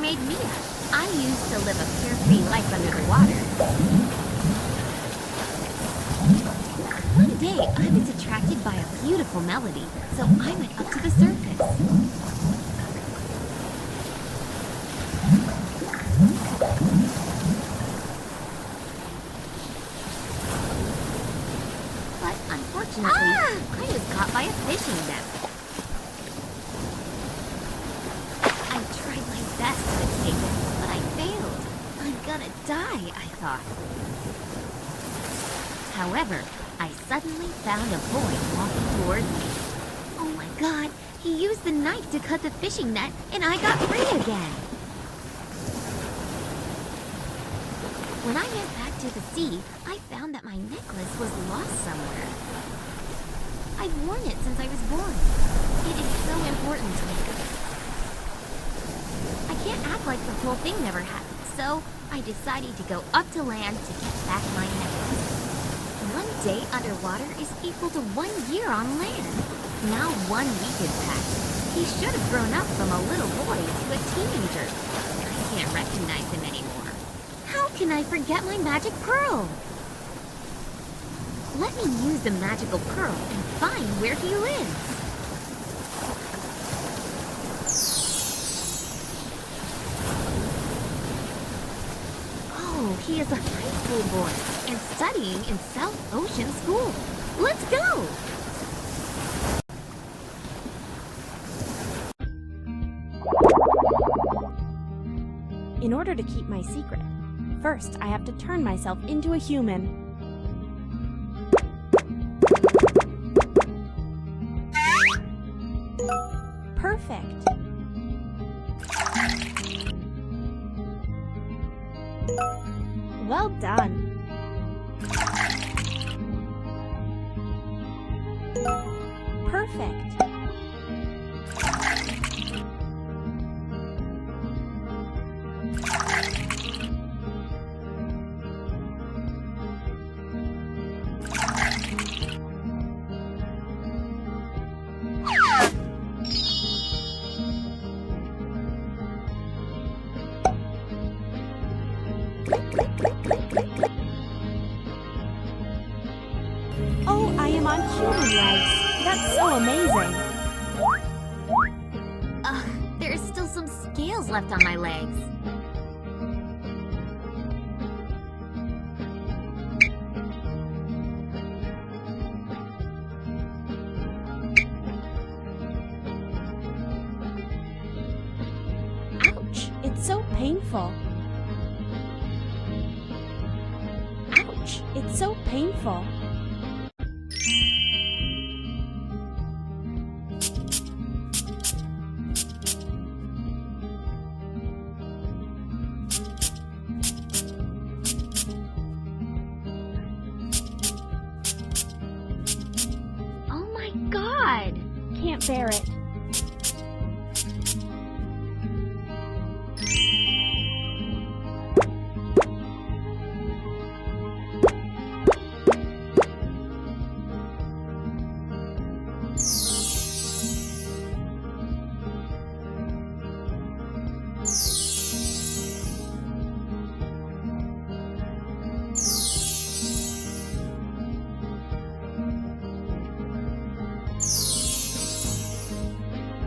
mermaid Mia. I used to live a carefree life under the water. One day, I was attracted by a beautiful melody, so I went up to the surface. But unfortunately, I was caught by a fishing net. I tried my best to escape it, but I failed. I'm gonna die, I thought. However, I suddenly found a boy walking toward me. Oh my god, he used the knife to cut the fishing net, and I got free again. When I went back to the sea, I found that my necklace was lost somewhere. I've worn it since I was born. It is so important to me. I can't act like the whole thing never happened, so I decided to go up to land to get back my necklace. 1 day underwater is equal to 1 year on land. Now 1 week has passed. He should have grown up from a little boy to a teenager. I can't recognize him anymore. How can I forget my magic pearl? Let me use the magical pearl and find where he lives. Oh, he is a high school boy and studying in South Ocean School. Let's go! In order to keep my secret, first I have to turn myself into a human. Perfect. Well done. Perfect. Oh, I am on human legs. That's so amazing. There is still some scales left on my legs. Ouch, it's so painful. Ouch, it's so painful. Oh my god! Can't bear it.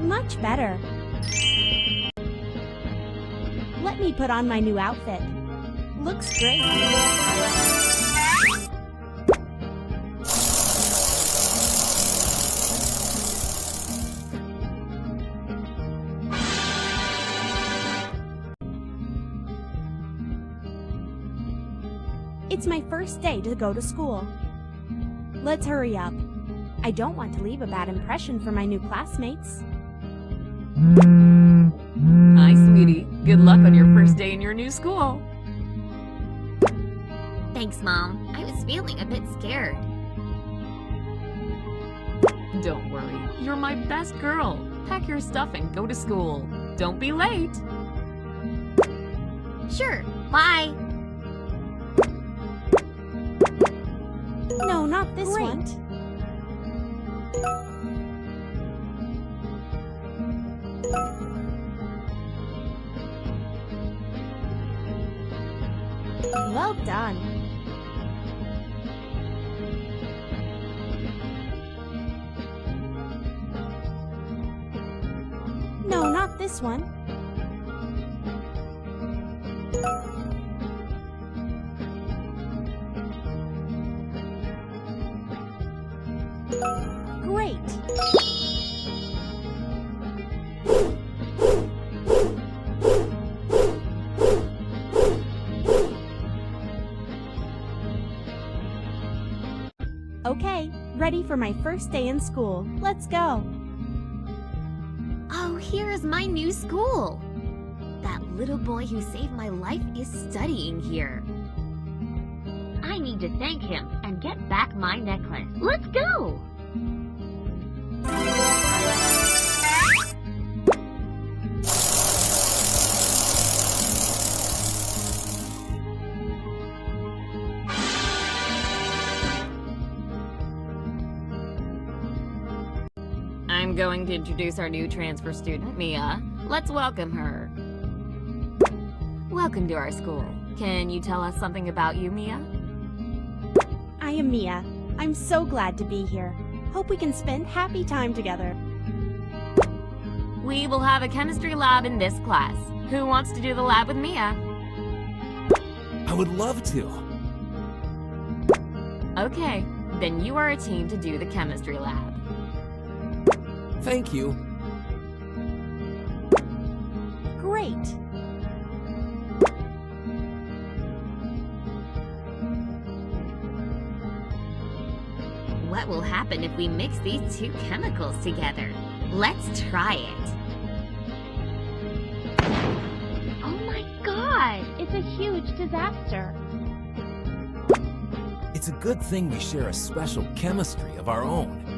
Much better. Let me put on my new outfit. Looks great. It's my first day to go to school. Let's hurry up. I don't want to leave a bad impression for my new classmates. Hi, sweetie. Good luck on your first day in your new school. Thanks, Mom. I was feeling a bit scared. Don't worry. You're my best girl. Pack your stuff and go to school. Don't be late. Sure, bye. No, not this one. done. No, not this one. Great. Okay, ready for my first day in school. Let's go. Oh, here is my new school. That little boy who saved my life is studying here. I need to thank him and get back my necklace. Let's go! I'm going to introduce our new transfer student, Mia. Let's welcome her. Welcome to our school. Can you tell us something about you, Mia? I am Mia. I'm so glad to be here. Hope we can spend happy time together. We will have a chemistry lab in this class. Who wants to do the lab with Mia? I would love to. Okay, then you are a team to do the chemistry lab. Thank you. Great. What will happen if we mix these two chemicals together? Let's try it. Oh my god! It's a huge disaster. It's a good thing we share a special chemistry of our own.